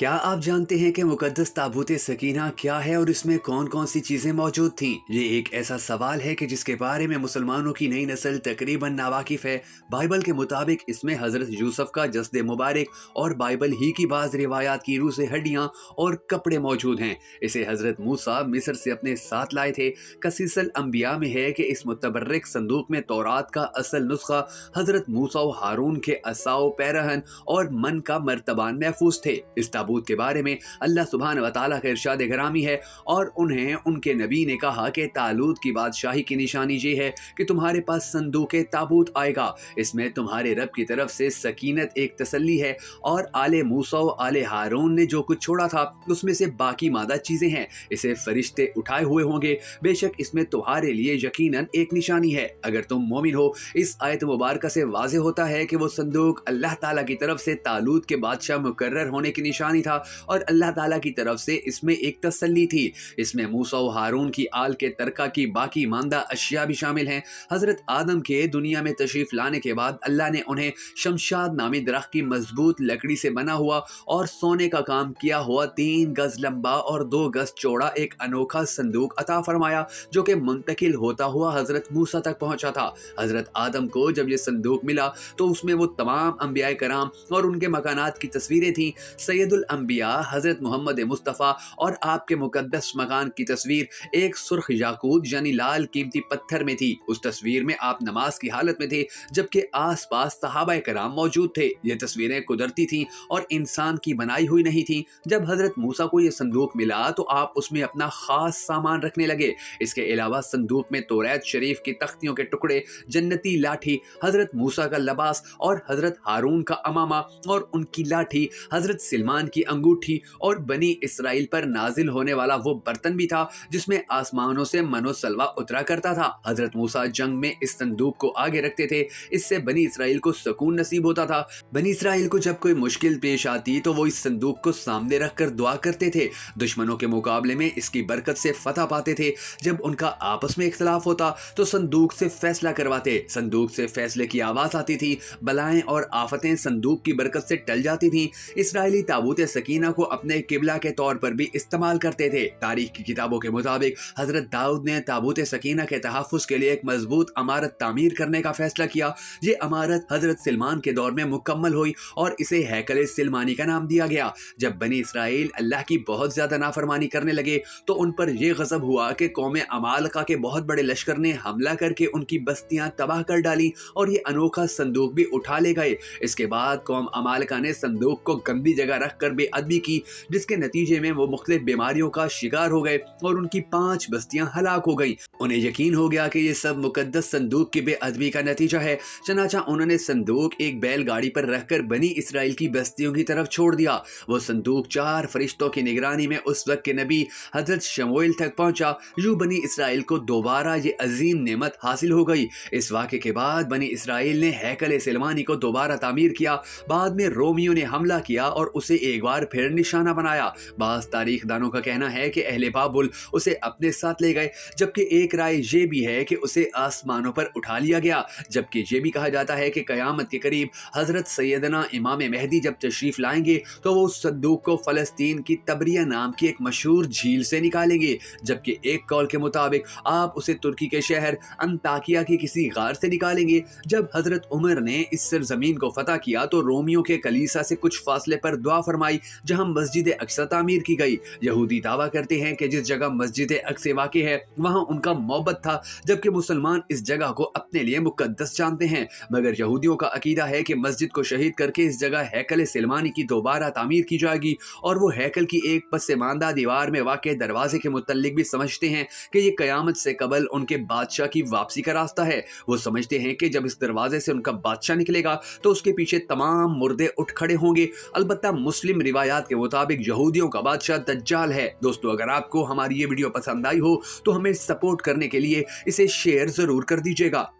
क्या आप जानते हैं कि मुकद्दस ताबूत सकीना क्या है और इसमें कौन कौन सी चीज़ें मौजूद थीं? ये एक ऐसा सवाल है कि जिसके बारे में मुसलमानों की नई नस्ल तकरीबन नावाकिफ़ है। बाइबल के मुताबिक इसमें हज़रत यूसुफ का जस्द मुबारक और बाइबल ही की बाज़ रिवायात की रूह से हड्डियाँ और कपड़े मौजूद हैं। इसे हज़रत मूसा मिस्र से अपने साथ लाए थे। कसीसल अंबिया में है कि इस मुतबर्रिक संदूक में तौरात का असल नुस्खा हज़रत मूसा और हारून के असाओ पैरहन और मन का मर्तबान महफूज थे। इस ताबूत के बारे में अल्लाह सुब्हानहू व तआला का इरशाद गिरामी है और उन्हें उनके नबी ने कहा कि तालूत की बादशाही की निशानी ये है कि तुम्हारे पास संदूक ताबूत आएगा। इसमें तुम्हारे रब की तरफ से सकीनत एक तसल्ली है और आले मूसा व आले हारून ने जो कुछ छोड़ा था उसमें से बाकी मादा चीजें हैं। इसे फरिश्ते उठाए हुए होंगे। बेशक इसमें तुम्हारे लिए यकीनन एक निशानी है। अगर तुम मोमिन हो, इस आयत मुबारक से वाज़ेह होता है कि वो संदूक अल्लाह ताला की तरफ से तालूत के बादशाह मुकर्रर होने की निशानी था और अल्लाह ताला की तरफ से इसमें एक तसल्ली थी। इसमें मूसा और हारून की आल के तरका की बाकी मांदा अशिया भी शामिल हैं। हजरत आदम के दुनिया में तशरीफ लाने के बाद अल्लाह ने उन्हें शमशाद नामी दरख्त की मजबूत लकड़ी से बना हुआ और सोने का काम किया हुआ 3 गज लंबा और 2 गज चौड़ा एक अनोखा संदूक अता फरमाया, जो कि मुंतकिल होता हुआ हजरत मूसा तक पहुंचा था। हजरत आदम को जब ये संदूक मिला तो उसमें वो तमाम अंबिया कराम और उनके मकानात की तस्वीरें थीं। सैयदुल अंबिया हजरत मोहम्मद मुस्तफ़ा और आपके मुकद्दस मकान की तस्वीर एक सुर्ख याकूत यानी लाल कीमती पत्थर में थी। उस तस्वीर में आप नमाज की हालत में थे, जबकि आसपास सहाबा कराम मौजूद थे। ये तस्वीरें कुदरती थीं और इंसान की बनाई हुई नहीं थीं। जब हजरत मूसा को यह संदूक मिला तो आप उसमें अपना खास सामान रखने लगे। इसके अलावा संदूक में तौरात शरीफ की तख्तियों के टुकड़े, जन्नती लाठी, हजरत मूसा का लबास और हजरत हारून का अमामा और उनकी लाठी, हजरत सलमान की अंगूठी और बनी इसराइल पर नाजिल होने वाला वो बर्तन भी था जिसमें आसमानों से मनो सलवा उतरा करता था। हजरत मूसा जंग में इस संदूक को आगे रखते थे। इससे बनी इसराइल को सुकून नसीब होता था। बनी इसराइल को जब कोई मुश्किल पेश आती तो वो इस संदूक को सामने रखकर दुआ करते थे। दुश्मनों के मुकाबले में इसकी बरकत से फतह पाते थे। जब उनका आपस में इख्तलाफ होता तो संदूक से फैसला करवाते। संदूक से फैसले की आवाज आती थी। बलाएं और आफतें संदूक की बरकत से टल जाती थीं। इसराइली ताबूत सकीना को अपने किबला के तौर पर भी इस्तेमाल करते थे। तारीख की किताबों के मुताबिक हजरत दाऊद ने ताबूत सकीना के तहफ़्फ़ुज़ के लिए एक मजबूत अमारत तामीर करने का फैसला किया। ये अमारत हजरत सलमान के दौर में मुकम्मल हुई और इसे हैकल सलमानी का नाम दिया गया। जब बनी इसराइल अल्लाह की बहुत ज्यादा नाफरमानी करने लगे तो उन पर यह गजब हुआ कि कौम अमालका के बहुत बड़े लश्कर ने हमला करके उनकी बस्तियां तबाह कर डाली और ये अनोखा संदूक भी उठा ले गए। इसके बाद कौम अमालका ने संदूक को गंदी जगह रख कर बेअदबी की, जिसके नतीजे में वो मुख्तलिफ बीमारियों का शिकार हो गए और उनकी 5 बस्तियां हलाक हो गईं। उन्हें यकीन हो गया कि ये सब मुकद्दस संदूक की बेअदबी का नतीजा है। चनाचा उन्होंने संदूक एक बैलगाड़ी पर रखकर बनी इसराइल की बस्तियों की तरफ छोड़ दिया। वो संदूक 4 फरिश्तों की निगरानी में उस वक्त के नबी हजरत शमूएल तक पहुंचा। यूं बनी इसराइल को दोबारा ये अजीम नेमत हासिल हो गई। इस वाक़े के बाद बनी इसराइल ने हैकल सलमानी को दोबारा तामीर किया। बाद में रोमियों ने हमला किया और उसे एक बार फिर निशाना बनाया। बाज़ तारीख दानों का कहना है कि अहले बाबुल उसे अपने साथ ले गए, जबकि एक राय ये भी है कि उसे आसमानों पर उठा लिया गया। जबकि ये भी कहा जाता है कि क़यामत के करीब हजरत सैयदना इमाम मेहदी जब तशरीफ लाएंगे तो वो उस संदूक को फ़लस्तीन की तबरिया नाम की एक मशहूर झील से निकालेंगे। जबकि एक कौल के मुताबिक आप उसे तुर्की के शहर अंताकिया की किसी गार से निकालेंगे। जब हजरत उमर ने इस सरजमीन को फतह किया तो रोमियों के कलीसा से कुछ फासले पर दुआ फरमाई, जहां मस्जिद अक्सा तामीर की गई। यहूदी दावा करते हैं कि जिस जगह मस्जिद अक्सा वाक़ है वहां उनका मोहब्बत था, जबकि मुसलमान इस जगह को अपने लिए मुकद्दस जानते हैं। मगर यहूदियों का अकीदा है कि मस्जिद को शहीद करके इस जगह हैकल सलमानी की दोबारा तामीर की जाएगी और वो हैकल की एक पसमानदा दीवार में वाक़ दरवाजे के मुतल्लिक भी समझते हैं कि ये क़यामत से कबल उनके बादशाह की वापसी का रास्ता है। वो समझते हैं कि जब इस दरवाजे से उनका बादशाह निकलेगा तो उसके पीछे तमाम मुर्दे उठ खड़े होंगे। अलबत्ता मुस्लिम रिवायात के मुताबिक यहूदियों का बादशाह दज्जाल है। दोस्तों, अगर आपको हमारी ये वीडियो पसंद आई हो तो हमें सपोर्ट करने के लिए इसे शेयर जरूर कर दीजिएगा।